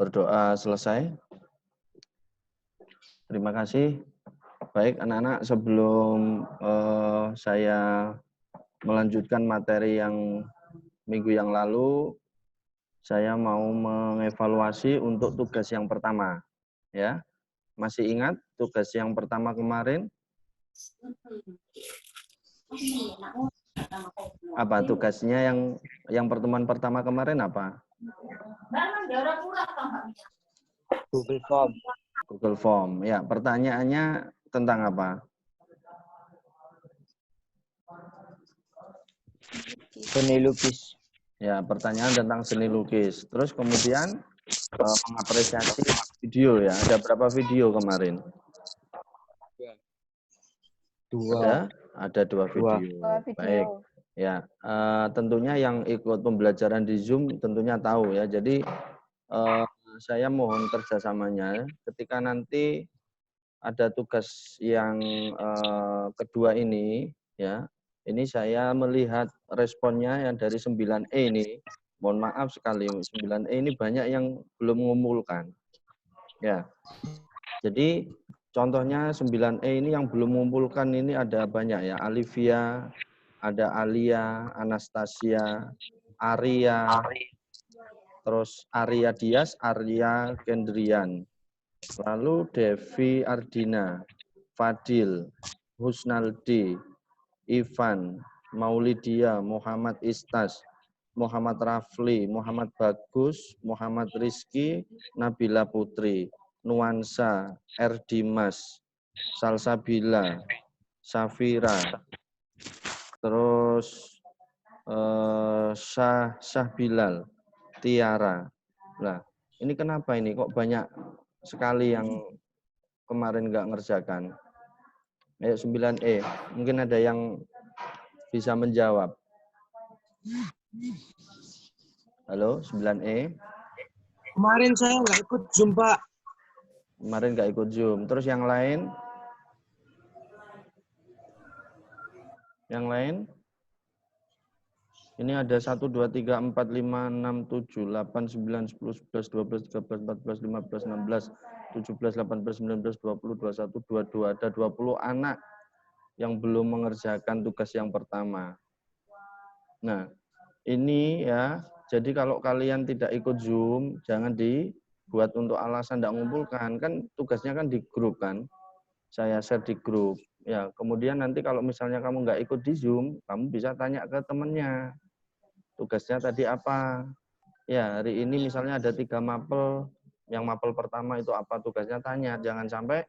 Berdoa selesai. Terima kasih. Baik, anak-anak, sebelum saya melanjutkan materi yang minggu yang lalu, saya mau mengevaluasi untuk tugas yang pertama. Ya, masih ingat tugas yang pertama kemarin? Apa tugasnya yang pertemuan pertama kemarin apa? Google Form. Google Form. Ya, pertanyaannya tentang apa? Seni lukis. Ya, pertanyaan tentang seni lukis. Terus kemudian mengapresiasi video ya. Ada berapa video kemarin? Ada 2 video. Baik. Ya, tentunya yang ikut pembelajaran di Zoom tentunya tahu ya. Jadi saya mohon kerjasamanya ketika nanti ada tugas yang kedua ini ya. Ini saya melihat responnya yang dari 9E ini. Mohon maaf sekali 9E ini banyak yang belum mengumpulkan. Ya. Jadi contohnya 9E ini yang belum mengumpulkan ini ada banyak ya. Alivia, ada Alia, Anastasia, Arya, terus Arya Dias, Arya Kendrian. Lalu Devi Ardina, Fadil, Husnaldi, Ivan, Maulidia, Muhammad Istas, Muhammad Rafli, Muhammad Bagus, Muhammad Rizky, Nabila Putri, Nuansa, Erdimas, Salsabila, Safira, terus Syah Bilal, Tiara. Nah, ini kenapa ini kok banyak sekali yang kemarin nggak ngerjakan? Ayo 9E, mungkin ada yang bisa menjawab. Halo, 9E. Kemarin saya nggak ikut Zoom, Pak. Kemarin nggak ikut Zoom. Terus yang lain? Yang lain? Ini ada 1, 2, 3, 4, 5, 6, 7, 8, 9, 10, 11, 12, 13, 14, 15, 16, 17, 18, 19, 20, 21, 22. Ada 20 anak yang belum mengerjakan tugas yang pertama. Nah, ini ya, jadi kalau kalian tidak ikut Zoom, jangan dibuat untuk alasan tidak mengumpulkan. Kan tugasnya kan di grup kan. Saya share di grup. Ya, kemudian nanti kalau misalnya kamu nggak ikut di Zoom, kamu bisa tanya ke temennya. Tugasnya tadi apa? Ya, hari ini misalnya ada 3 mapel. Yang mapel pertama itu apa tugasnya, tanya. Jangan sampai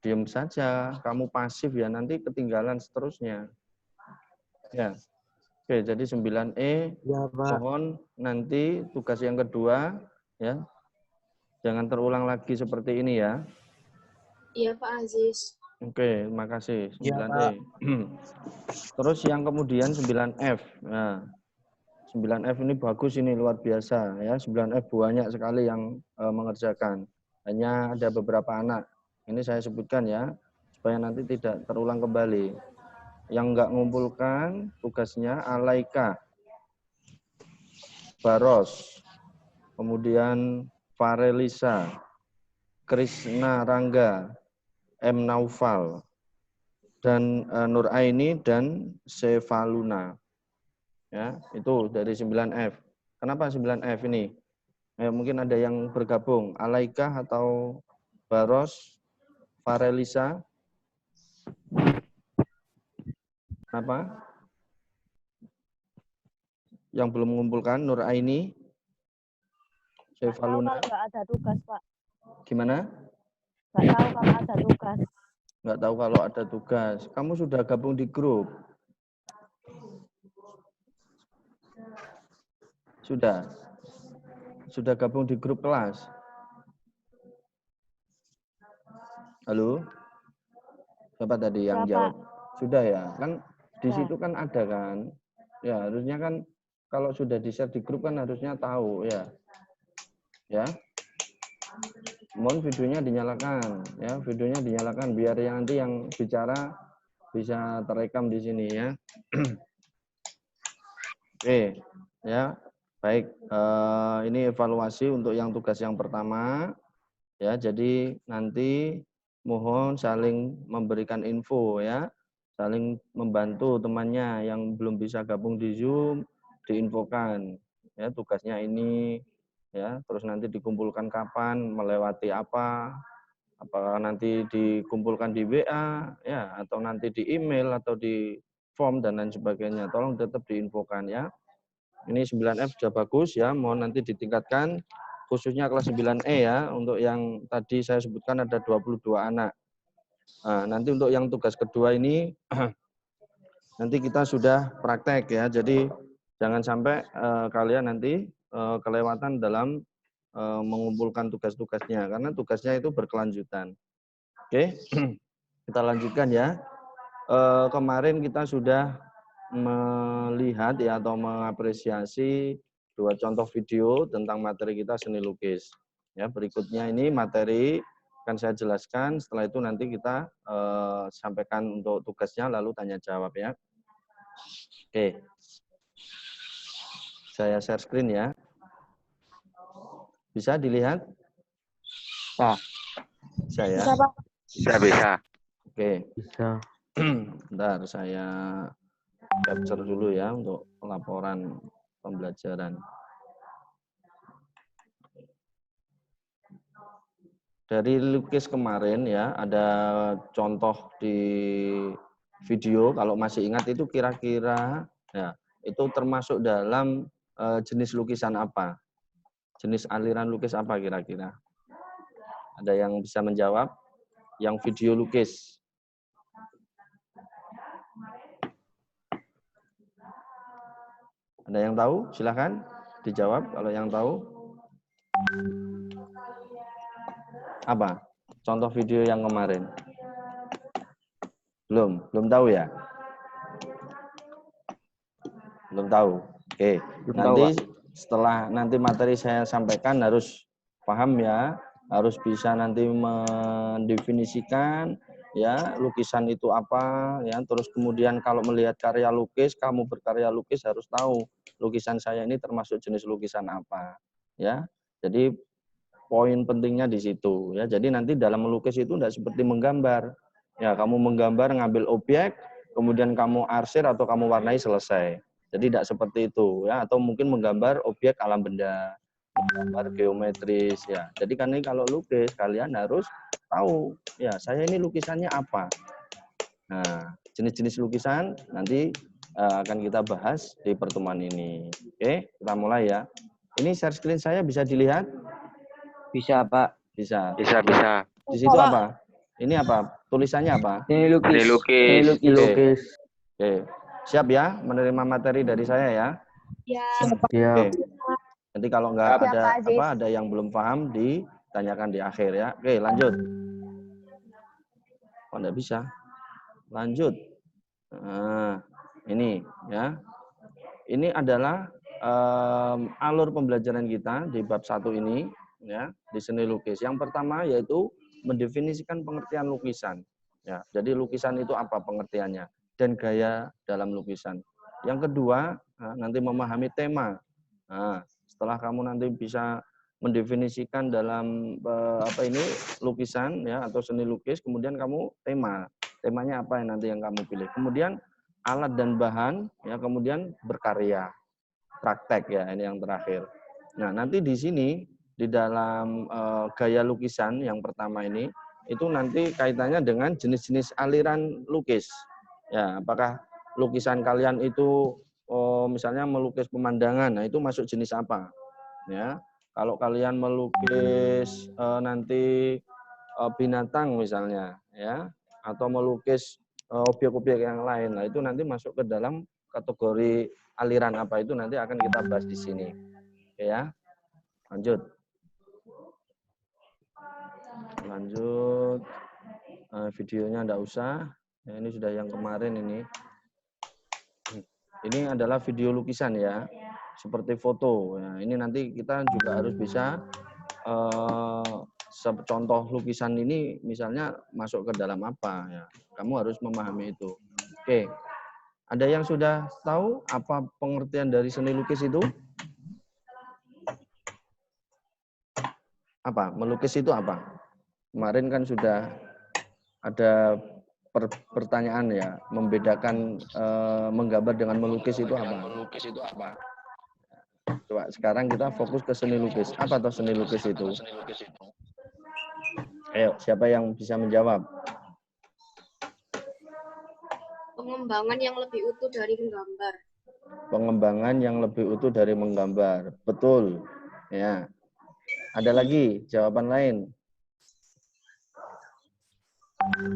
diem saja, kamu pasif ya, nanti ketinggalan seterusnya. Ya. Oke, jadi 9E, Ya, Pak. mohon nanti tugas yang kedua, ya, jangan terulang lagi seperti ini ya. Iya, Pak Aziz. Oke, terima kasih. Ya, 9E. Terus yang kemudian 9F. Nah, 9F ini bagus, ini luar biasa ya. 9F banyak sekali yang mengerjakan. Hanya ada beberapa anak. Ini saya sebutkan ya, supaya nanti tidak terulang kembali. Yang enggak mengumpulkan tugasnya Alaika, Baros, kemudian Farelisa, Krisna Rangga, M. Naufal, dan Nur Aini dan Sevaluna. Ya, itu dari 9F. Kenapa 9F ini? Mungkin ada yang bergabung, Alaika atau Baros, Farelisa. Apa? Yang belum mengumpulkan, Nur Aini, Sevaluna. Nggak ada tugas, Pak. Gimana? Nggak tahu kalau ada tugas. Nggak tahu kalau ada tugas. Kamu sudah gabung di grup? Sudah? Sudah gabung di grup kelas? Halo? Siapa tadi yang jawab? Sudah ya? Kan di situ kan ada kan? Ya, harusnya kan kalau sudah di-share di grup kan harusnya tahu ya. Ya. Mohon videonya dinyalakan ya, videonya dinyalakan biar yang nanti yang bicara bisa terekam di sini ya. Oke, ya. Baik, ini evaluasi untuk yang tugas yang pertama. Ya, jadi nanti mohon saling memberikan info ya, saling membantu temannya yang belum bisa gabung di Zoom, diinfokan ya tugasnya ini ya, terus nanti dikumpulkan kapan, melewati apa, apakah nanti dikumpulkan di WA ya, atau nanti di email atau di form dan lain sebagainya. Tolong tetap diinfokan ya. Ini 9F sudah bagus ya, mohon nanti ditingkatkan khususnya kelas 9E ya, untuk yang tadi saya sebutkan ada 22 anak. Nah, nanti untuk yang tugas kedua ini nanti kita sudah praktek ya, jadi jangan sampai kalian nanti kelewatan dalam mengumpulkan tugas-tugasnya, karena tugasnya itu berkelanjutan. Oke, kita lanjutkan ya. Kemarin kita sudah melihat ya atau mengapresiasi 2 contoh video tentang materi kita seni lukis. Ya, berikutnya ini materi akan saya jelaskan, setelah itu nanti kita sampaikan untuk tugasnya lalu tanya jawab ya. Oke. Saya share screen ya. Bisa dilihat? Pak. Saya. Bisa, Pak. Bisa. Oke. Bisa. Bentar, saya capture dulu ya untuk laporan pembelajaran. Dari lukis kemarin ya, ada contoh di video, kalau masih ingat itu kira-kira ya, itu termasuk dalam jenis lukisan apa? Jenis aliran lukis apa kira-kira? Ada yang bisa menjawab? Yang video lukis. Ada yang tahu? Silakan dijawab kalau yang tahu. Apa? Contoh video yang kemarin. Belum tahu ya? Belum tahu. Oke. Nanti setelah nanti materi saya sampaikan harus paham ya, harus bisa nanti mendefinisikan ya lukisan itu apa ya, terus kemudian kalau melihat karya lukis, kamu berkarya lukis harus tahu lukisan saya ini termasuk jenis lukisan apa ya. Jadi poin pentingnya di situ ya. Jadi nanti dalam melukis itu tidak seperti menggambar ya, kamu menggambar ngambil objek kemudian kamu arsir atau kamu warnai selesai. Jadi tidak seperti itu ya, atau mungkin menggambar objek alam benda, menggambar geometris ya. Jadi kan ini kalau lukis kalian harus tahu ya, saya ini lukisannya apa. Nah, jenis-jenis lukisan nanti akan kita bahas di pertemuan ini. Oke, kita mulai ya. Ini share screen saya bisa dilihat? Bisa, Pak. Bisa. Bisa. Di situ apa? Ini apa? Tulisannya apa? Ini lukis. Ini lukis. Ini lukis. Oke. Siap ya menerima materi dari saya ya? Ya. Oke. Nanti kalau nggak Siap, ada Pak Aziz. ada yang belum paham ditanyakan di akhir ya. Oke, lanjut. Oh, nggak bisa. Lanjut. Nah, ini ya. Ini adalah alur pembelajaran kita di bab 1 ini ya, di seni lukis. Yang pertama yaitu mendefinisikan pengertian lukisan. Ya, jadi lukisan itu apa pengertiannya dan gaya dalam lukisan. Yang kedua, nanti memahami tema. Nah, setelah kamu nanti bisa mendefinisikan dalam lukisan ya atau seni lukis, kemudian kamu temanya apa yang nanti yang kamu pilih. Kemudian alat dan bahan ya, kemudian berkarya, praktek ya, ini yang terakhir. Nah, nanti di sini di dalam gaya lukisan yang pertama ini itu nanti kaitannya dengan jenis-jenis aliran lukis. Ya, apakah lukisan kalian itu misalnya melukis pemandangan, nah itu masuk jenis apa? Ya, kalau kalian melukis nanti binatang misalnya, ya, atau melukis objek-objek yang lain, nah itu nanti masuk ke dalam kategori aliran apa itu nanti akan kita bahas di sini. Oke ya, lanjut. Videonya enggak usah. Ya, ini sudah yang kemarin ini. Ini adalah video lukisan ya, seperti foto. Ya, ini nanti kita juga harus bisa contoh lukisan ini misalnya masuk ke dalam apa ya. Kamu harus memahami itu. Oke. Ada yang sudah tahu apa pengertian dari seni lukis itu? apa? Melukis itu apa? Kemarin kan sudah ada pertanyaan ya, membedakan menggambar dengan melukis itu apa? Coba sekarang kita fokus ke seni lukis. Apa tuh seni lukis itu? Ayo, siapa yang bisa menjawab? Pengembangan yang lebih utuh dari menggambar. Pengembangan yang lebih utuh dari menggambar. Betul. Ya. Ada lagi jawaban lain?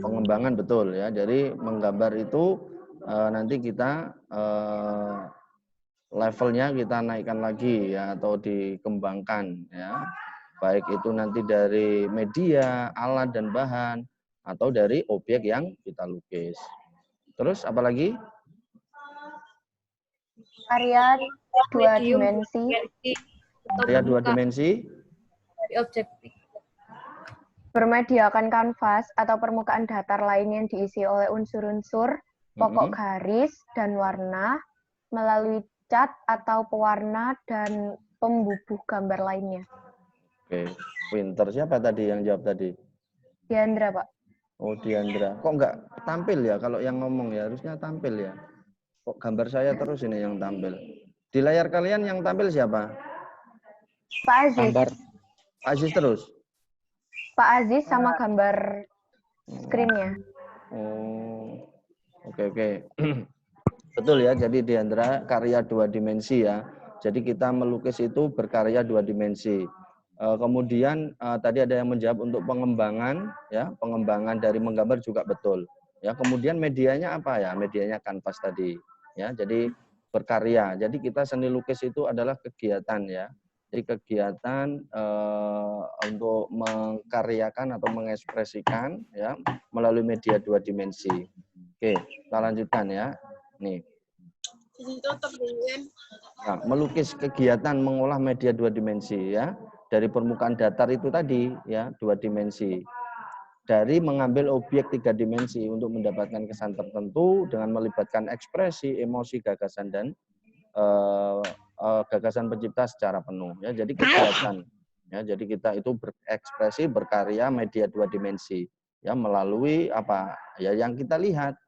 Pengembangan betul ya. Jadi menggambar itu nanti kita levelnya kita naikkan lagi ya atau dikembangkan ya. Baik itu nanti dari media, alat dan bahan atau dari objek yang kita lukis. Terus apa lagi? Karya dua Medium dimensi. atau Karya dua bentuk dimensi. dari objektif. Bermediakan kanvas atau permukaan datar lain yang diisi oleh unsur-unsur, pokok garis, dan warna melalui cat atau pewarna dan pembubuh gambar lainnya. Oke, pinter. Siapa tadi yang jawab tadi? Diandra, Pak. Oh, Diandra. Kok nggak tampil ya? Kalau yang ngomong ya harusnya tampil ya. Kok gambar saya terus ini yang tampil? Di layar kalian yang tampil siapa? Pak Aziz. Gambar. Aziz terus? Pak Aziz sama gambar screen-nya. Oh, oke. Betul ya, jadi Diandra karya dua dimensi ya. Jadi kita melukis itu berkarya dua dimensi. Kemudian tadi ada yang menjawab untuk pengembangan, ya pengembangan dari menggambar juga betul. Ya kemudian medianya apa ya? Medianya kanvas tadi. Ya jadi berkarya. Jadi kita seni lukis itu adalah kegiatan ya. Jadi kegiatan untuk mengkaryakan atau mengekspresikan ya melalui media dua dimensi. Oke, kita lanjutkan ya. Nih. Nah, melukis kegiatan mengolah media dua dimensi ya. Dari permukaan datar itu tadi ya, dua dimensi. Dari mengambil objek tiga dimensi untuk mendapatkan kesan tertentu dengan melibatkan ekspresi, emosi, gagasan dan gagasan pencipta secara penuh ya. Jadi kegiatan ya. Jadi kita itu berekspresi, berkarya media dua dimensi ya melalui apa? Ya yang kita lihat.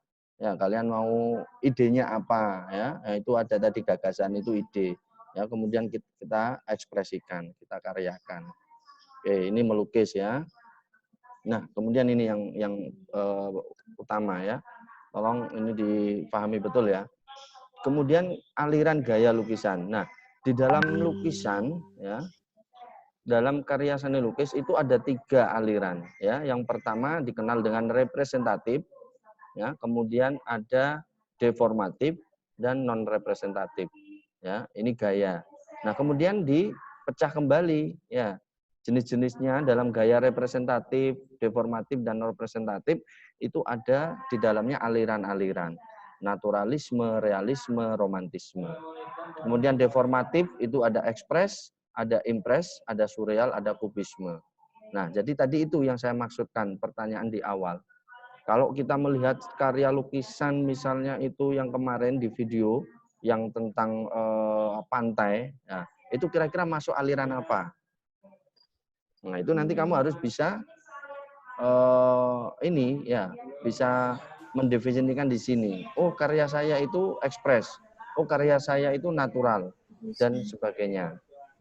Ya, kalian mau idenya apa ya? Nah, itu ada tadi gagasan itu ide. Ya, kemudian kita ekspresikan, kita karyakan. Oke, ini melukis ya. Nah, kemudian ini yang utama ya. Tolong ini dipahami betul ya. Kemudian aliran gaya lukisan. Nah, di dalam lukisan ya, dalam karya seni lukis itu ada 3 aliran ya. Yang pertama dikenal dengan representatif. Ya, kemudian ada deformatif dan non representatif. Ya, ini gaya. Nah, kemudian dipecah kembali ya. Jenis-jenisnya dalam gaya representatif, deformatif dan non representatif itu ada di dalamnya aliran-aliran. Naturalisme, realisme, romantisme. Kemudian deformatif itu ada ekspres, ada impres, ada surreal, ada kubisme. Nah, jadi tadi itu yang saya maksudkan pertanyaan di awal. Kalau kita melihat karya lukisan misalnya itu yang kemarin di video yang tentang pantai, ya, itu kira-kira masuk aliran apa? Nah itu nanti kamu harus bisa ini ya bisa mendefinisikan di sini. Oh karya saya itu ekspres, oh karya saya itu natural dan sebagainya.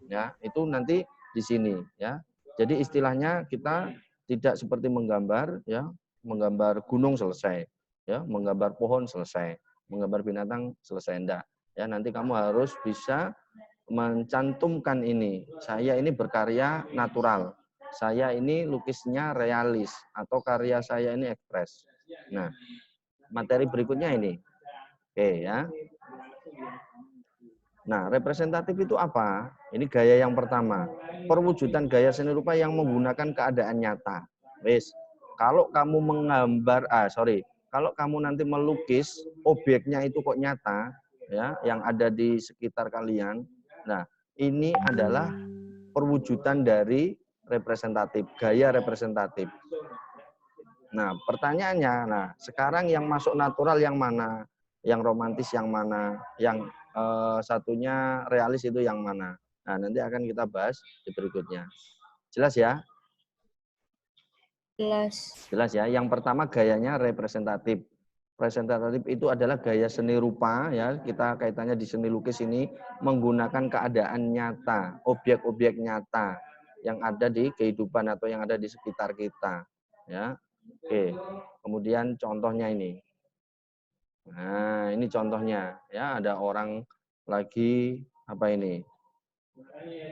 Ya itu nanti di sini ya. Jadi istilahnya kita tidak seperti menggambar ya. Menggambar gunung selesai, ya, menggambar pohon selesai, menggambar binatang selesai enggak. Ya, nanti kamu harus bisa mencantumkan ini. Saya ini berkarya natural. Saya ini lukisnya realis atau karya saya ini ekspres. Nah, materi berikutnya ini. Oke, ya. Nah, representatif itu apa? Ini gaya yang pertama. Perwujudan gaya seni rupa yang menggunakan keadaan nyata. Wis. Kalau kamu menggambar, kalau kamu nanti melukis objeknya itu kok nyata, ya, yang ada di sekitar kalian. Nah, ini adalah perwujudan dari representatif, gaya representatif. Nah, pertanyaannya, nah sekarang yang masuk natural yang mana, yang romantis yang mana, yang satunya realis itu yang mana? Nah, nanti akan kita bahas di berikutnya. Jelas ya? Jelas. Jelas ya. Yang pertama gayanya representatif. Representatif itu adalah gaya seni rupa ya. Kita kaitannya di seni lukis ini menggunakan keadaan nyata, objek-objek nyata yang ada di kehidupan atau yang ada di sekitar kita, ya. Oke. Kemudian contohnya ini. Nah, ini contohnya ya, ada orang lagi apa ini?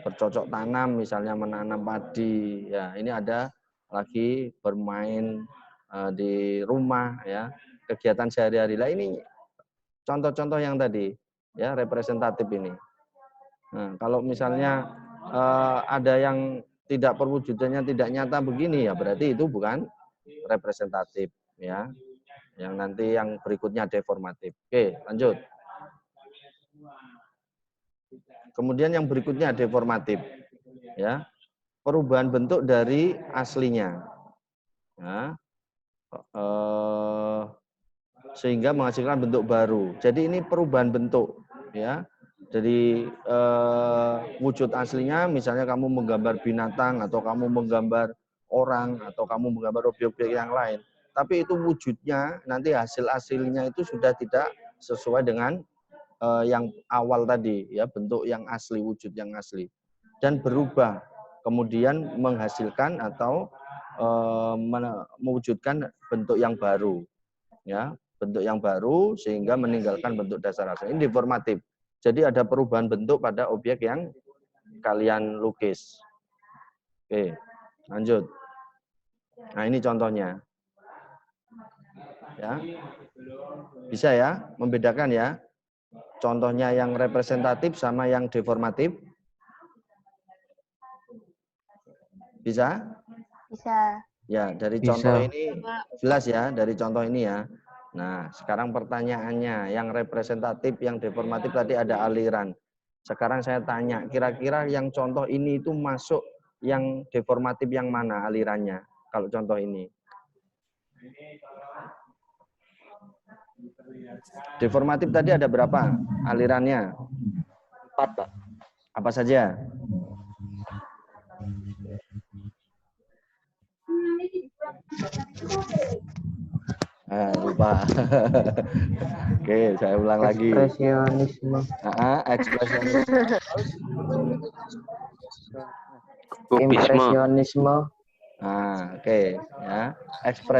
Bercocok tanam misalnya menanam padi ya. Ini ada lagi bermain di rumah ya, kegiatan sehari-hari. Lah ini contoh-contoh yang tadi ya, representatif ini. Nah, kalau misalnya ada yang tidak perwujudannya tidak nyata begini ya, berarti itu bukan representatif ya. Yang nanti yang berikutnya deformatif. Oke, lanjut. Kemudian yang berikutnya deformatif ya. Perubahan bentuk dari aslinya. Ya. Sehingga menghasilkan bentuk baru. Jadi ini perubahan bentuk ya. Jadi wujud aslinya misalnya kamu menggambar binatang atau kamu menggambar orang atau kamu menggambar objek-objek yang lain. Tapi itu wujudnya nanti hasil-hasilnya itu sudah tidak sesuai dengan yang awal tadi ya, bentuk yang asli, wujud yang asli, dan berubah kemudian menghasilkan atau mewujudkan bentuk yang baru ya, bentuk yang baru sehingga meninggalkan bentuk dasar asli. Ini deformatif. Jadi ada perubahan bentuk pada objek yang kalian lukis. Oke, lanjut. Nah, ini contohnya. Ya. Bisa ya membedakan ya. Contohnya yang representatif sama yang deformatif. Bisa? Bisa. Ya, dari Bisa. contoh ini jelas ya, dari contoh ini ya. Nah, sekarang pertanyaannya, yang representatif, yang deformatif tadi ada aliran. Sekarang saya tanya, kira-kira yang contoh ini itu masuk yang deformatif yang mana alirannya? Kalau contoh ini. Deformatif tadi ada berapa alirannya? 4, Pak. Apa saja? Lupa. Oke, saya ulang lagi. Ekspresionisme. Ekspresionisme. Impresionisme. Oke, ya.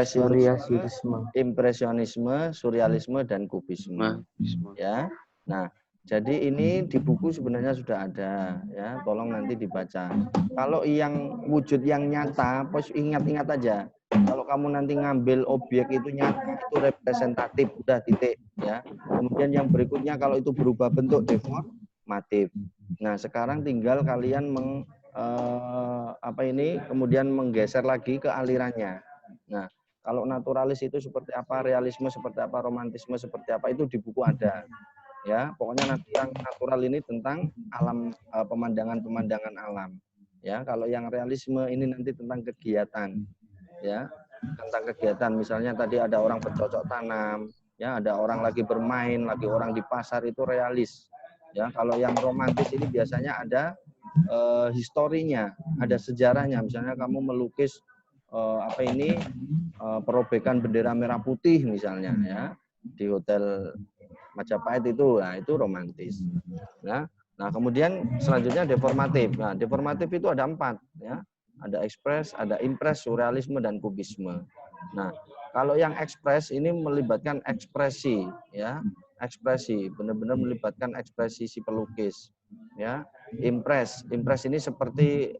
Surrealisme. Impresionisme, surrealisme, dan kubisme. Ya. Nah, jadi ini di buku sebenarnya sudah ada, ya. Tolong nanti dibaca. Kalau yang wujud yang nyata, pos ingat-ingat aja. Kalau kamu nanti ngambil objek itu nyata, itu representatif, udah titik, ya. Kemudian yang berikutnya kalau itu berubah bentuk deformatif. Nah, sekarang tinggal kalian kemudian menggeser lagi ke alirannya. Nah, kalau naturalis itu seperti apa, realisme seperti apa, romantisme seperti apa, itu di buku ada. Ya, pokoknya natural ini tentang alam, pemandangan-pemandangan alam. Ya, kalau yang realisme ini nanti tentang kegiatan. Ya, tentang kegiatan. Misalnya tadi ada orang bercocok tanam, ya, ada orang lagi bermain, lagi orang di pasar, itu realis. Ya, kalau yang romantis ini biasanya ada historinya, ada sejarahnya. Misalnya kamu melukis perobekan bendera merah putih misalnya ya di Hotel Majapahit itu, nah itu romantis. Nah kemudian selanjutnya deformatif. Nah, deformatif itu ada 4 ya. Ada ekspres, ada impres, surrealisme, dan kubisme. Nah, kalau yang ekspres ini melibatkan ekspresi ya, ekspresi, benar-benar melibatkan ekspresi si pelukis ya. Impres ini seperti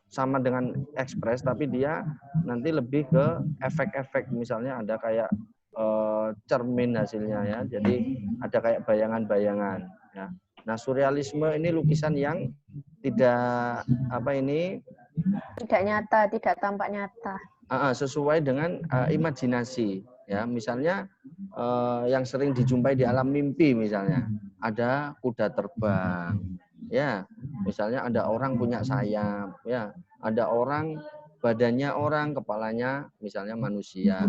sama dengan ekspres, tapi dia nanti lebih ke efek-efek, misalnya ada kayak cermin hasilnya ya, jadi ada kayak bayangan-bayangan ya. Nah, surrealisme ini lukisan yang tidak tidak nyata, tidak tampak nyata, sesuai dengan imajinasi ya. Misalnya yang sering dijumpai di alam mimpi, misalnya ada kuda terbang ya, misalnya ada orang punya sayap ya, ada orang badannya orang, kepalanya misalnya manusia,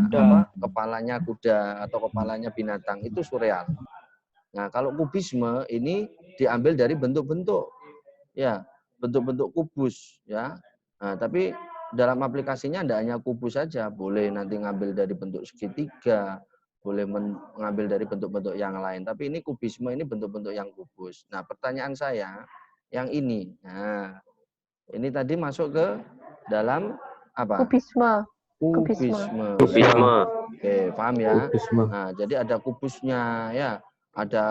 kepalanya kuda atau kepalanya binatang, itu surreal. Nah, kalau kubisme ini diambil dari bentuk-bentuk ya, bentuk-bentuk kubus ya. Nah, tapi dalam aplikasinya tidak hanya kubus saja, boleh nanti ngambil dari bentuk segitiga, boleh mengambil dari bentuk-bentuk yang lain. Tapi ini kubisme ini bentuk-bentuk yang kubus. Nah, pertanyaan saya yang ini. Nah, ini tadi masuk ke dalam apa? Kubisme. Kubisme. Kubisme. Oke, paham ya? Kubisme. Nah, jadi ada kubusnya ya, ada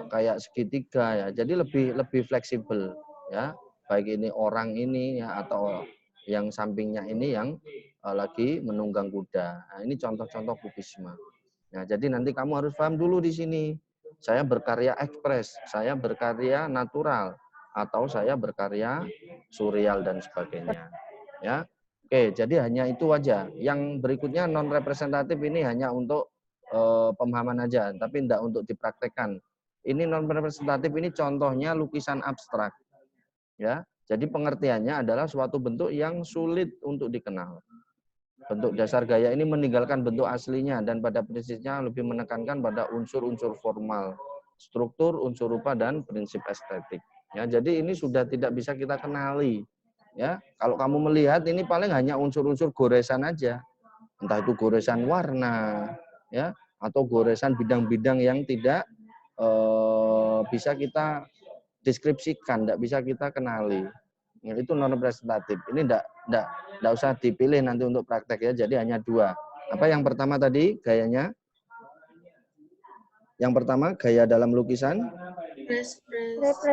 kayak segitiga ya. Jadi lebih fleksibel ya. Baik ini orang ini ya atau yang sampingnya ini yang lagi menunggang kuda. Nah, ini contoh-contoh kubisme. Nah, jadi nanti kamu harus paham dulu di sini. Saya berkarya ekspres, saya berkarya natural, atau saya berkarya surreal dan sebagainya. Ya. Oke, jadi hanya itu aja. Yang berikutnya non representatif ini hanya untuk pemahaman aja, tapi tidak untuk dipraktekkan. Ini non representatif ini contohnya lukisan abstrak. Ya. Jadi pengertiannya adalah suatu bentuk yang sulit untuk dikenal. Bentuk dasar gaya ini meninggalkan bentuk aslinya dan pada prinsipnya lebih menekankan pada unsur-unsur formal, struktur, unsur rupa dan prinsip estetik. Ya, jadi ini sudah tidak bisa kita kenali. Ya, kalau kamu melihat ini paling hanya unsur-unsur goresan aja, entah itu goresan warna, ya, atau goresan bidang-bidang yang tidak bisa kita deskripsikan, tidak bisa kita kenali. Ya, itu non representatif. Ini tidak usah dipilih nanti untuk praktek ya. Jadi hanya dua. Apa yang pertama tadi gayanya? Yang pertama gaya dalam lukisan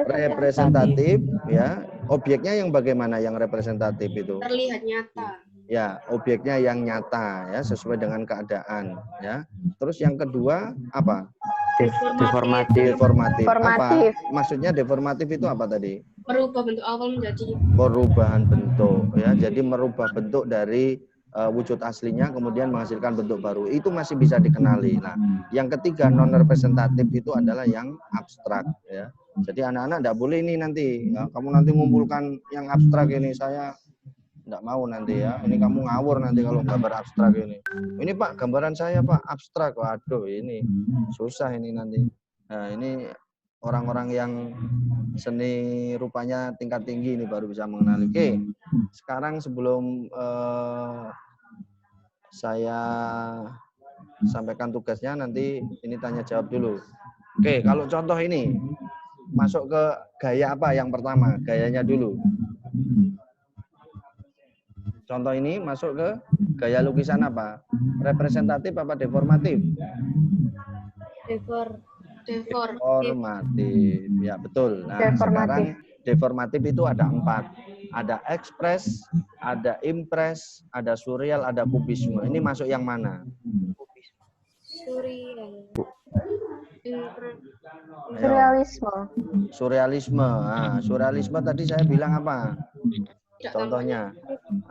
representatif ya. Objeknya yang bagaimana yang representatif itu? Terlihat nyata. Ya, objeknya yang nyata ya, sesuai dengan keadaan ya. Terus yang kedua apa? Deformatif. Deformatif. Formatif. Apa? Maksudnya deformatif itu apa tadi? Merubah bentuk awal menjadi Perubahan bentuk ya. Jadi merubah bentuk dari wujud aslinya kemudian menghasilkan bentuk baru. Itu masih bisa dikenali. Nah, yang ketiga non representatif itu adalah yang abstrak ya. Jadi anak-anak tidak boleh ini nanti ya, kamu nanti mengumpulkan yang abstrak ini, saya tidak mau nanti ya. Ini kamu ngawur nanti kalau gambar abstrak ini. Ini Pak, gambaran saya Pak abstrak. Waduh, ini susah ini nanti. Nah, ini orang-orang yang seni rupanya tingkat tinggi ini baru bisa mengenali. Oke, sekarang sebelum saya sampaikan tugasnya, nanti ini tanya jawab dulu. Oke, kalau contoh ini masuk ke gaya apa yang pertama? Gayanya dulu. Contoh ini masuk ke gaya lukisan apa? Representatif apa deformatif? Deformatif. Ya, betul. Nah, sekarang deformatif itu ada 4. Ada ekspres, ada impres, ada surreal, ada kubisme. Ini masuk yang mana? Surrealisme. Surrealisme. Nah, surrealisme tadi saya bilang apa? Contohnya.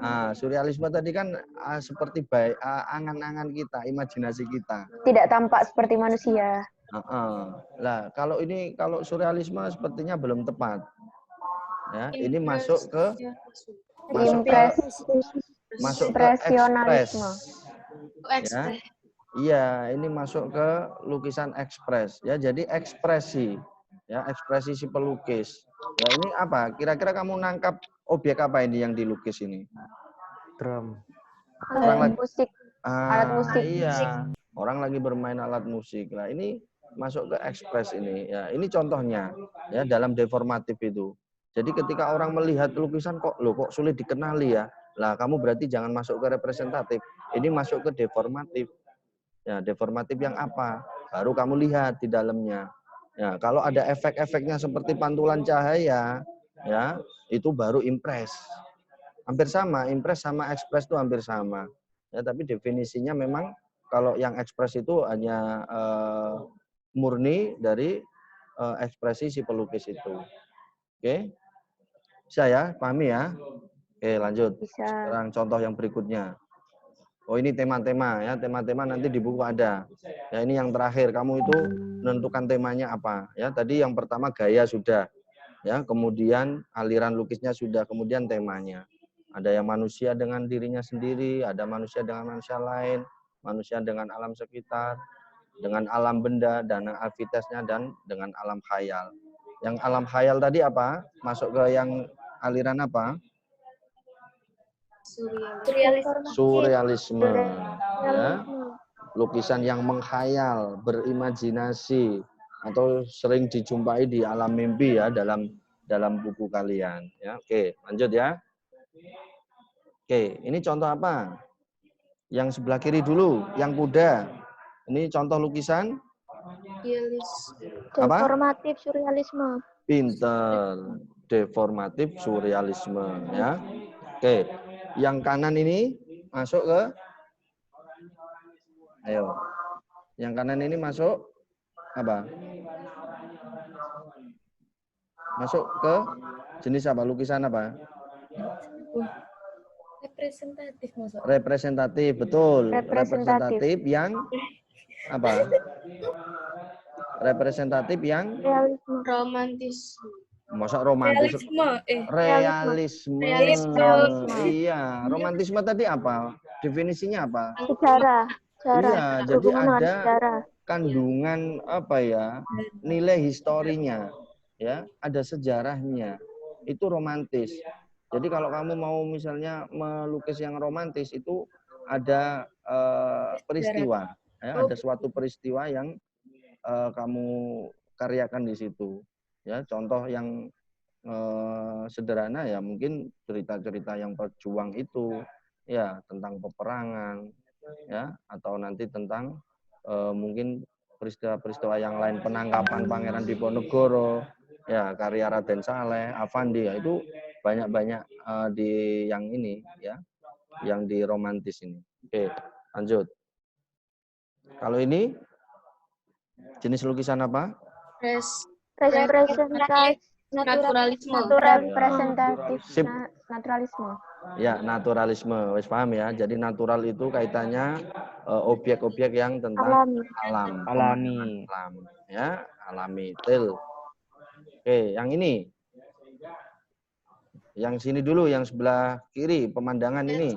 Nah, surrealisme tadi kan seperti angan-angan kita, imajinasi kita. Tidak tampak seperti manusia. Lah, kalau surrealisme sepertinya belum tepat. Ya, ini masuk ke ekspres. Ya. Iya, ini masuk ke lukisan ekspres. Ya, jadi ekspresi. Ya, ekspresi si pelukis. Ya, ini apa? Kira-kira kamu nangkap objek apa ini yang dilukis ini? Drum. Alat musik. Alat musik. Iya. Orang lagi bermain alat musik. Nah, ini masuk ke ekspres ini. Ya, ini contohnya ya dalam deformatif itu. Jadi ketika orang melihat lukisan kok sulit dikenali ya. Lah, kamu berarti jangan masuk ke representatif. Ini masuk ke deformatif. Ya, deformatif yang apa? Baru kamu lihat di dalamnya. Ya, kalau ada efek-efeknya seperti pantulan cahaya, ya, itu baru impres. Hampir sama, impres sama ekspres itu hampir sama. Ya, tapi definisinya memang kalau yang ekspres itu hanya murni dari ekspresi si pelukis itu. Oke? Bisa ya? Pahami ya? Oke, lanjut. Bisa. Sekarang contoh yang berikutnya. Oh, ini tema-tema ya, tema-tema nanti di buku ada. Ya, ini yang terakhir, kamu itu menentukan temanya apa. Ya, tadi yang pertama gaya sudah. Ya, kemudian aliran lukisnya sudah, kemudian temanya. Ada yang manusia dengan dirinya sendiri, ada manusia dengan manusia lain, manusia dengan alam sekitar, dengan alam benda, dan aktivitasnya, dan dengan alam khayal. Yang alam khayal tadi apa? Masuk ke yang aliran apa? Surrealisme. Surrealisme. Ya. Lukisan yang menghayal, berimajinasi, atau sering dijumpai di alam mimpi ya dalam buku kalian. Ya, oke, lanjut ya. Oke, ini contoh apa? Yang sebelah kiri dulu, yang kuda. Ini contoh lukisan apa? Deformatif surrealisme. Pinter. Deformatif surrealisme ya. Oke. Yang kanan ini masuk ke ayo. Yang kanan ini masuk apa? Masuk ke jenis apa? Lukisan apa? Representatif maksud. Representatif, betul. Representatif. Representatif yang apa? Representatif yang Realisme. Romantisme. masa romantis. Realisme. Realisme. Iya, romantisme tadi apa? Definisinya apa? Sejarah. Iya, jadi Berhubungan dengan ada sejarah. kandungan apa ya? Nilai historinya, ya, ada sejarahnya. Itu romantis. Jadi kalau kamu mau misalnya melukis yang romantis itu ada peristiwa, ya, ada suatu peristiwa yang kamu karyakan di situ. Ya, contoh yang sederhana ya mungkin cerita-cerita yang berjuang itu, ya tentang peperangan, ya atau nanti tentang mungkin peristiwa-peristiwa yang lain, penangkapan Pangeran Diponegoro, ya karya Raden Saleh, Affandi, ya itu banyak-banyak di yang ini ya, yang di romantis ini. Oke, lanjut. Kalau ini jenis lukisan apa? Representatif. Naturalisme. Representatif Sip. naturalisme. Ya, naturalisme. Wis paham ya. Jadi natural itu kaitannya objek-objek yang tentang Alami. Alami. alam, ya, alami. Til. Oke, yang ini. Yang sini dulu, yang sebelah kiri, pemandangan ini.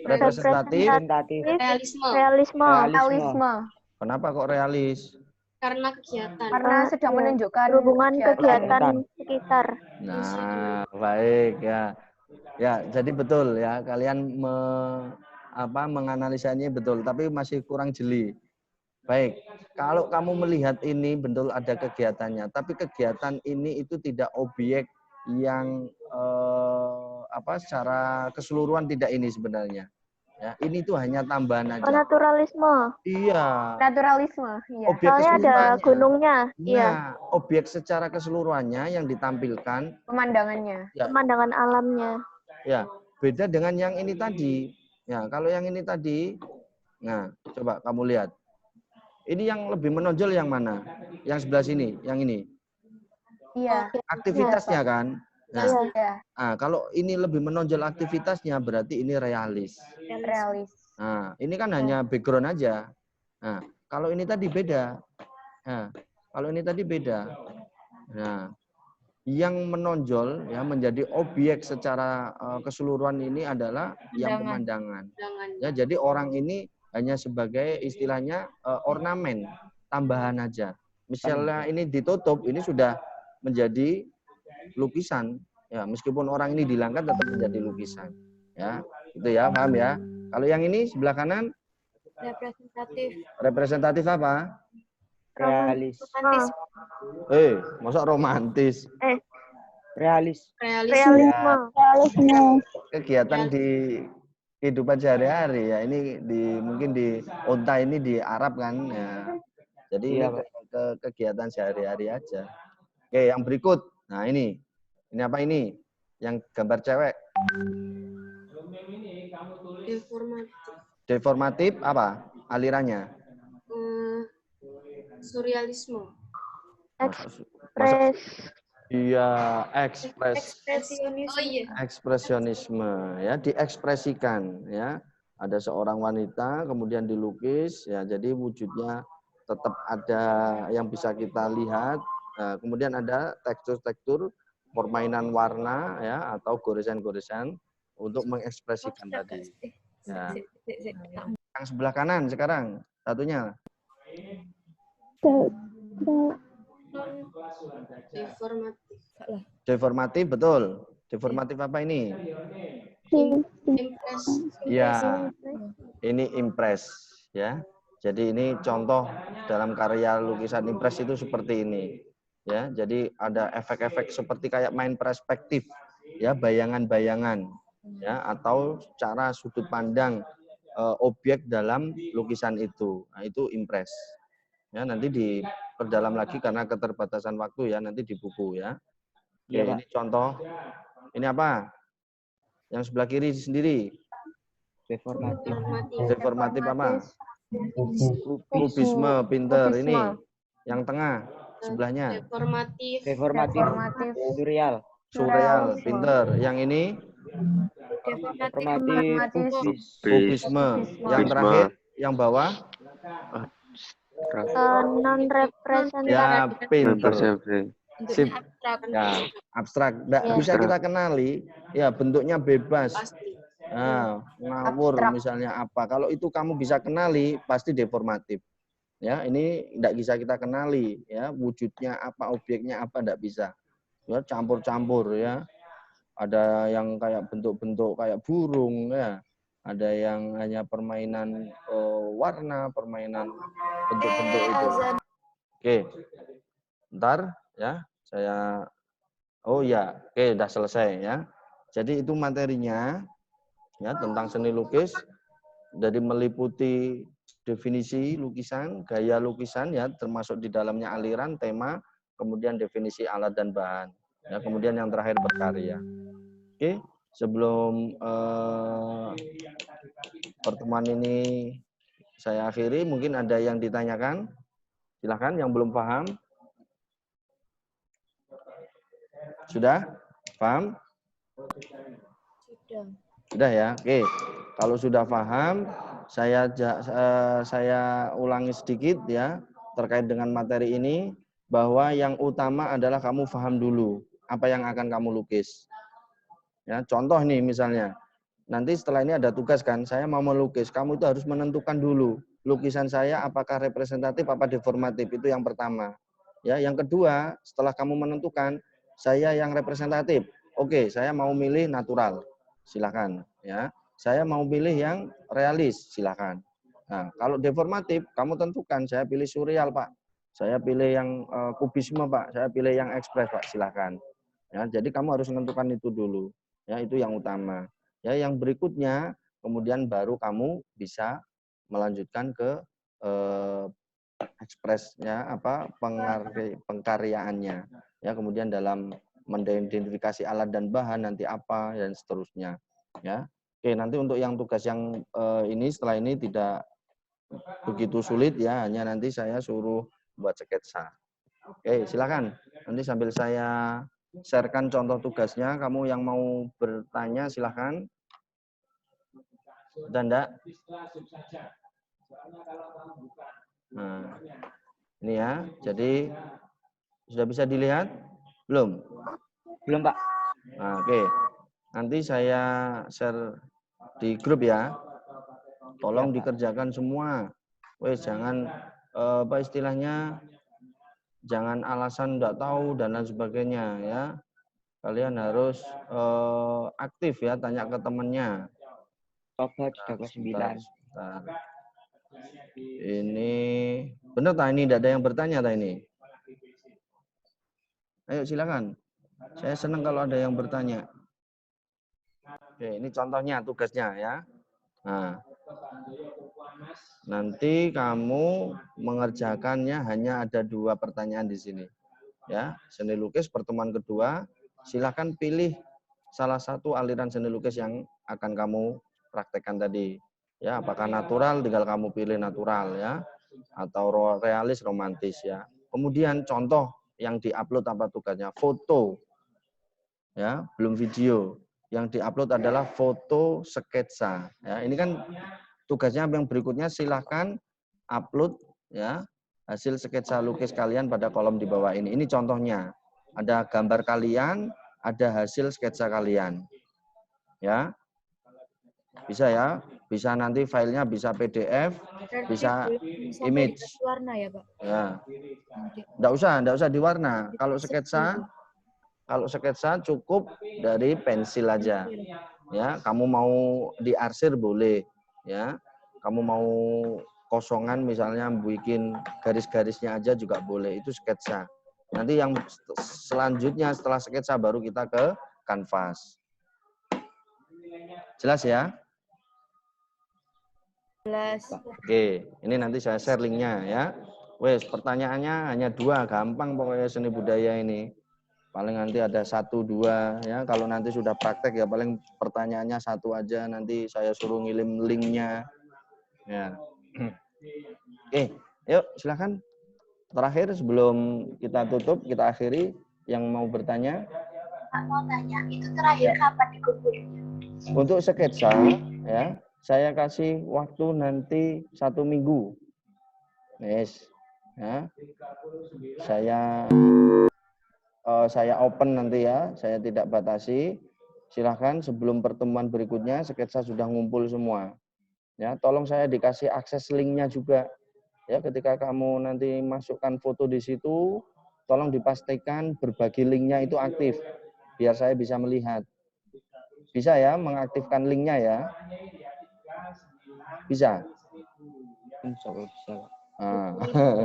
Representatif. Representatif. Realisme. Kenapa kok realis? Karena kegiatan. Karena sedang menunjukkan Berhubungan kegiatan sekitar. Nah, baik ya. Ya, jadi betul ya. Kalian menganalisanya betul, tapi masih kurang jeli. Baik, kalau kamu melihat ini betul ada kegiatannya, tapi kegiatan ini itu tidak objek yang secara keseluruhan tidak ini sebenarnya. Ya, ini tuh hanya tambahan aja. Naturalisme. Iya. Naturalisme, iya. Objek Soalnya ada keseluruhannya. gunungnya. Iya. Nah, objek secara keseluruhannya yang ditampilkan Pemandangannya. ya, Pemandangan alamnya. ya beda dengan yang ini tadi. Ya, kalau yang ini tadi, nah coba kamu lihat. Ini yang lebih menonjol yang mana? Yang sebelah sini, yang ini. Iya. Aktivitasnya kan. Nah, Iya. kalau ini lebih menonjol aktivitasnya berarti ini realis. Realis. Nah, ini kan hanya background aja. Nah, kalau ini tadi beda. Nah, kalau ini tadi beda. Nah, yang menonjol ya menjadi objek secara keseluruhan ini adalah yang pemandangan. Ya, jadi orang ini hanya sebagai istilahnya ornamen, tambahan aja. Misalnya ini ditutup, ini sudah menjadi lukisan. Ya, meskipun orang ini dihilangkan tetap menjadi lukisan. Ya, itu ya, paham ya. Kalau yang ini sebelah kanan representatif apa? Realis. Masa romantis? Realis. Realisme. Kegiatan di kehidupan sehari-hari ya. Ini mungkin di onta ini di Arab kan ya. Jadi ini kegiatan sehari-hari aja. Oke, yang berikut. Nah, ini apa ini? Yang gambar cewek. Deformatif apa? Alirannya? Surrealisme. Iya, Ekspresionisme. ekspresionisme ya, diekspresikan ya. Ada seorang wanita kemudian dilukis ya, jadi wujudnya tetap ada yang bisa kita lihat. Nah, kemudian ada tekstur-tekstur permainan warna ya atau goresan-goresan untuk mengekspresikan tadi. Ya. Yang sebelah kanan sekarang satunya. Deformatif. Deformatif, betul. Deformatif apa ini? Impress. Ya, ini impress ya. Jadi ini contoh dalam karya lukisan impress itu seperti ini. Ya, jadi ada efek-efek seperti kayak main perspektif ya, bayangan-bayangan ya, atau cara sudut pandang objek dalam lukisan itu. Nah, itu impress. Ya, nanti diperdalam lagi karena keterbatasan waktu ya, nanti di buku ya. Oke, Iya, Pak. ini contoh. Ini apa? Yang sebelah kiri sendiri. Deformatif. Deformatif apa? Kubisme, pinter. Ini yang tengah sebelahnya. Deformatif. Deformatif. Deformatif. Surreal. Surreal, pinter. Yang ini Deformatif. kubisme. Yang terakhir, yang bawah. Non-representatif. Ya, pinter. Sip. Abstrak. Ya, abstrak. Nggak Ya. bisa kita kenali. Ya, bentuknya bebas. Pasti. Nah, ngawur Abstrak. misalnya apa. Kalau itu kamu bisa kenali, pasti deformatif. Ya, ini tidak bisa kita kenali. Ya, wujudnya apa, objeknya apa, tidak bisa. Ya, campur-campur ya. Ada yang kayak bentuk-bentuk kayak burung ya. Ada yang hanya permainan warna, permainan bentuk-bentuk itu. Oke. Bentar ya, saya oke, udah selesai ya. Jadi itu materinya ya tentang seni lukis, dari meliputi definisi lukisan, gaya lukisan ya, termasuk di dalamnya aliran, tema, kemudian definisi alat dan bahan. Ya, kemudian yang terakhir berkarya. Oke, sebelum pertemuan ini saya akhiri, mungkin ada yang ditanyakan. Silahkan yang belum paham. Sudah? Paham? Sudah ya? Oke. Kalau sudah paham, saya ulangi sedikit ya terkait dengan materi ini, bahwa yang utama adalah kamu paham dulu apa yang akan kamu lukis. Ya, contoh nih misalnya, nanti setelah ini ada tugas kan, saya mau melukis, kamu itu harus menentukan dulu lukisan saya apakah representatif apa deformatif, itu yang pertama. Ya, yang kedua, setelah kamu menentukan saya yang representatif, oke, saya mau milih natural, silakan. Ya, saya mau pilih yang realis, silakan. Nah, kalau deformatif, kamu tentukan, saya pilih surreal Pak, saya pilih yang kubisme Pak, saya pilih yang ekspres Pak, silakan. Ya, jadi kamu harus menentukan itu dulu. Ya, itu yang utama. Ya, yang berikutnya kemudian baru kamu bisa melanjutkan ke ekspresnya apa, pengkaryaannya. Ya, kemudian dalam mengidentifikasi alat dan bahan nanti apa dan seterusnya. Ya. Oke, nanti untuk yang tugas yang ini setelah ini tidak begitu sulit ya, hanya nanti saya suruh buat sketsa. Oke, silakan. Nanti sambil saya sharekan contoh tugasnya, kamu yang mau bertanya silahkan. Dan enggak? Nah, ini ya, jadi sudah bisa dilihat? Belum? Belum, Pak. Nah, oke. Nanti saya share di grup ya. Tolong dikerjakan semua. Wes, jangan apa istilahnya, jangan alasan enggak tahu dan lain sebagainya ya. Kalian harus aktif ya, tanya ke temannya. Coba sudah kelas 9. Ini benar tak ini, tidak ada yang bertanya tak ini? Ayo silakan. Saya senang kalau ada yang bertanya. Oke, ini contohnya tugasnya ya. Nah, nanti kamu mengerjakannya hanya ada 2 pertanyaan di sini. Ya, seni lukis pertemuan kedua, silakan pilih salah satu aliran seni lukis yang akan kamu praktekkan tadi. Ya, apakah natural, tinggal kamu pilih natural ya, atau realis, romantis ya. Kemudian contoh yang diupload apa tugasnya? Foto. Ya, belum video. Yang diupload adalah foto sketsa. Ya, ini kan tugasnya yang berikutnya, silahkan upload ya hasil sketsa lukis kalian pada kolom di bawah ini. Ini contohnya. Ada gambar kalian, ada hasil sketsa kalian. Ya. Bisa ya? Bisa nanti filenya bisa PDF, bisa image. Warna ya, Pak? Ya. Enggak usah diwarna. Kalau sketsa cukup dari pensil aja. Ya, kamu mau diarsir boleh, ya. Kamu mau kosongan misalnya bikin garis-garisnya aja juga boleh, itu sketsa. Nanti yang selanjutnya setelah sketsa baru kita ke kanvas. Jelas ya? Jelas. Oke, ini nanti saya share linknya ya. Wes, pertanyaannya hanya 2, gampang pokoknya seni budaya ini. Paling nanti ada 1, 2 ya. Kalau nanti sudah praktek ya paling pertanyaannya 1 aja. Nanti saya suruh ngirim linknya. Ya. Oke, yuk silakan. Terakhir sebelum kita tutup, kita akhiri. Yang mau bertanya? Pak mau tanya, itu terakhir kapan dikumpulnya? Untuk sketsa, ya, saya kasih waktu nanti 1 minggu. Yes, ya. Saya open nanti ya, saya tidak batasi. Silahkan sebelum pertemuan berikutnya sketsa sudah ngumpul semua. Ya, tolong saya dikasih akses linknya juga. Ya, ketika kamu nanti masukkan foto di situ, tolong dipastikan berbagi linknya itu aktif, biar saya bisa melihat. Bisa ya, mengaktifkan linknya ya? Bisa? Insya Allah bisa, Pak. Nah,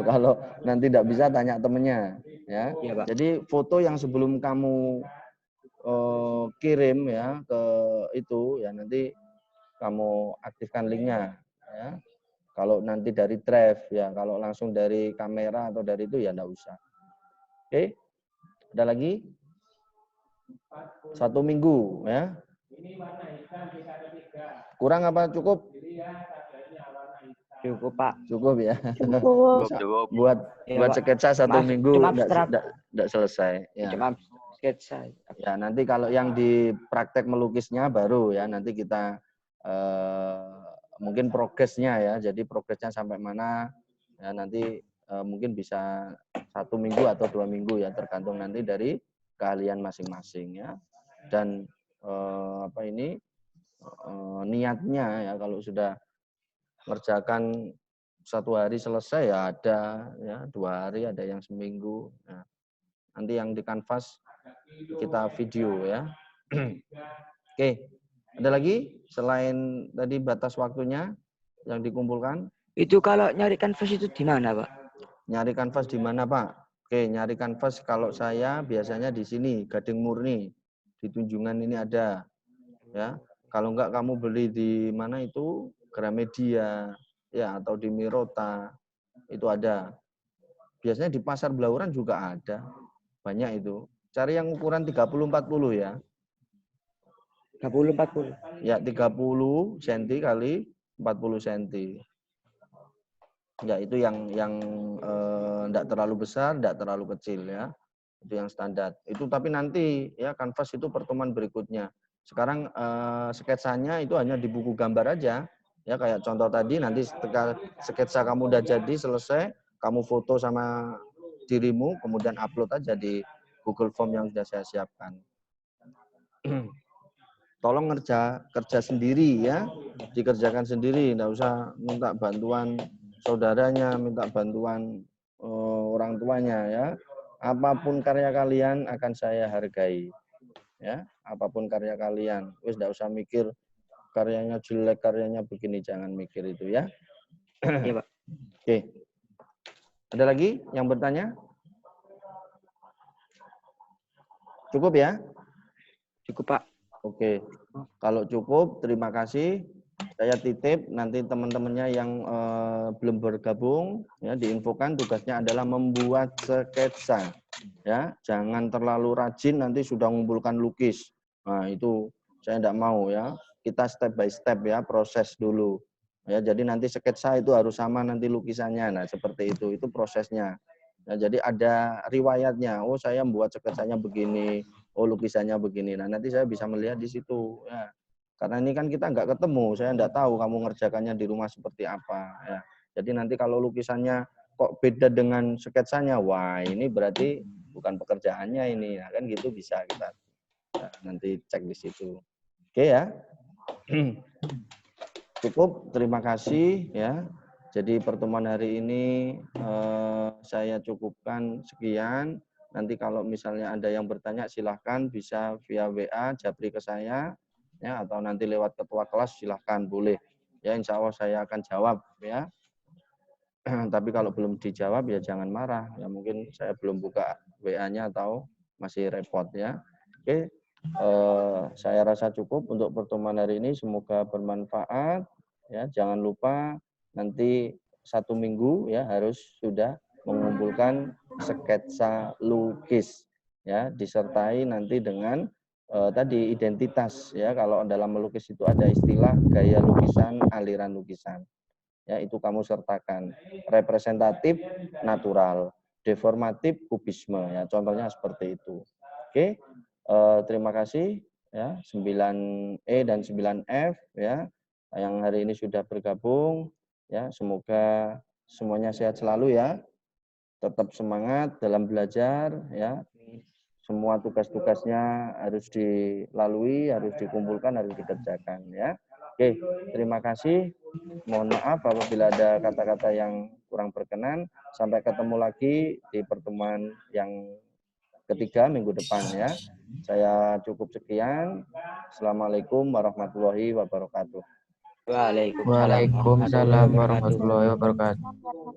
kalau nanti tidak bisa tanya temennya. Ya. Iya, Pak. Jadi foto yang sebelum kamu kirim ya ke itu, ya nanti kamu aktifkan linknya. Ya. Kalau nanti dari drive ya, kalau langsung dari kamera atau dari itu ya enggak usah. Oke, ada lagi? 1 minggu ya. Kurang apa cukup? Cukup, Pak. Cukup ya. Cukup. Buat Iya, Pak. sketsa 1 Mas, minggu cuma abstrak. enggak selesai. Ya. Cuma sketsa. Ya, nanti kalau yang di praktek melukisnya baru ya, nanti kita mungkin progresnya ya, jadi progresnya sampai mana ya nanti mungkin bisa 1 minggu atau 2 minggu ya, tergantung nanti dari keahlian masing-masing ya. Dan niatnya ya, kalau sudah mengerjakan 1 hari selesai ya ada ya 2 hari, ada yang seminggu. Nah, nanti yang di kanvas kita video ya. Oke, ada lagi selain tadi batas waktunya yang dikumpulkan? Itu kalau nyari kanvas itu di mana, Pak? Nyari kanvas di mana, Pak? Oke, nyari kanvas kalau saya biasanya di sini, Gading Murni. Di Tunjungan ini ada. Ya. Kalau enggak kamu beli di mana itu? Gramedia ya, atau di Mirota. Itu ada. Biasanya di Pasar Blauran juga ada. Banyak itu. Cari yang ukuran 30-40 ya. 30-40. Ya, 30 cm kali 40 cm. Ya, itu yang enggak terlalu besar, enggak terlalu kecil ya. Itu yang standar. Itu tapi nanti ya kanvas itu pertemuan berikutnya. Sekarang sketsanya itu hanya di buku gambar aja. Ya, kayak contoh tadi, nanti ketika sketsa kamu udah jadi selesai, kamu foto sama dirimu, kemudian upload aja di Google Form yang sudah saya siapkan. Tolong kerja sendiri ya, dikerjakan sendiri, enggak usah minta bantuan saudaranya, minta bantuan orang tuanya ya. Apapun karya kalian akan saya hargai. Ya, apapun karya kalian. Wis enggak usah mikir karyanya jelek, karyanya begini, jangan mikir itu ya. Iya, Pak. Oke. Ada lagi yang bertanya? Cukup ya? Cukup, Pak. Oke. Kalau cukup, terima kasih. Saya titip nanti teman-temannya yang belum bergabung ya, diinfokan tugasnya adalah membuat sketsa. Ya, jangan terlalu rajin nanti sudah mengumpulkan lukis. Nah, itu saya tidak mau ya. Kita step by step ya, proses dulu. Ya, jadi nanti sketsa itu harus sama nanti lukisannya. Nah, seperti itu prosesnya. Nah, jadi ada riwayatnya. Oh, saya membuat sketsanya begini. Oh, lukisannya begini. Nah, nanti saya bisa melihat di situ ya. Karena ini kan kita nggak ketemu, saya nggak tahu kamu ngerjakannya di rumah seperti apa. Ya. Jadi nanti kalau lukisannya kok beda dengan sketsanya, wah ini berarti bukan pekerjaannya ini. Nah, kan gitu bisa kita ya, nanti cek di situ. Oke ya. Cukup, terima kasih ya. Jadi pertemuan hari ini saya cukupkan sekian. Nanti kalau misalnya ada yang bertanya silahkan bisa via WA japri ke saya ya, atau nanti lewat ketua kelas silahkan boleh ya, insya Allah saya akan jawab ya. Tapi kalau belum dijawab ya jangan marah ya, mungkin saya belum buka WA-nya atau masih repot ya. Oke, saya rasa cukup untuk pertemuan hari ini, semoga bermanfaat ya. Jangan lupa nanti 1 minggu ya harus sudah mengumpulkan sketsa lukis ya, disertai nanti dengan tadi identitas ya. Kalau dalam melukis itu ada istilah gaya lukisan, aliran lukisan ya, itu kamu sertakan. Representatif, natural, deformatif, kubisme ya, contohnya seperti itu. Oke, terima kasih ya 9E dan 9F ya yang hari ini sudah bergabung ya, semoga semuanya sehat selalu ya, tetap semangat dalam belajar ya, semua tugas-tugasnya harus dilalui, harus dikumpulkan, harus dikerjakan ya. Oke, terima kasih. Mohon maaf apabila ada kata-kata yang kurang berkenan. Sampai ketemu lagi di pertemuan yang ketiga minggu depan ya. Saya cukup sekian. Assalamualaikum warahmatullahi wabarakatuh. Waalaikumsalam Waalaikumsalam warahmatullahi wabarakatuh.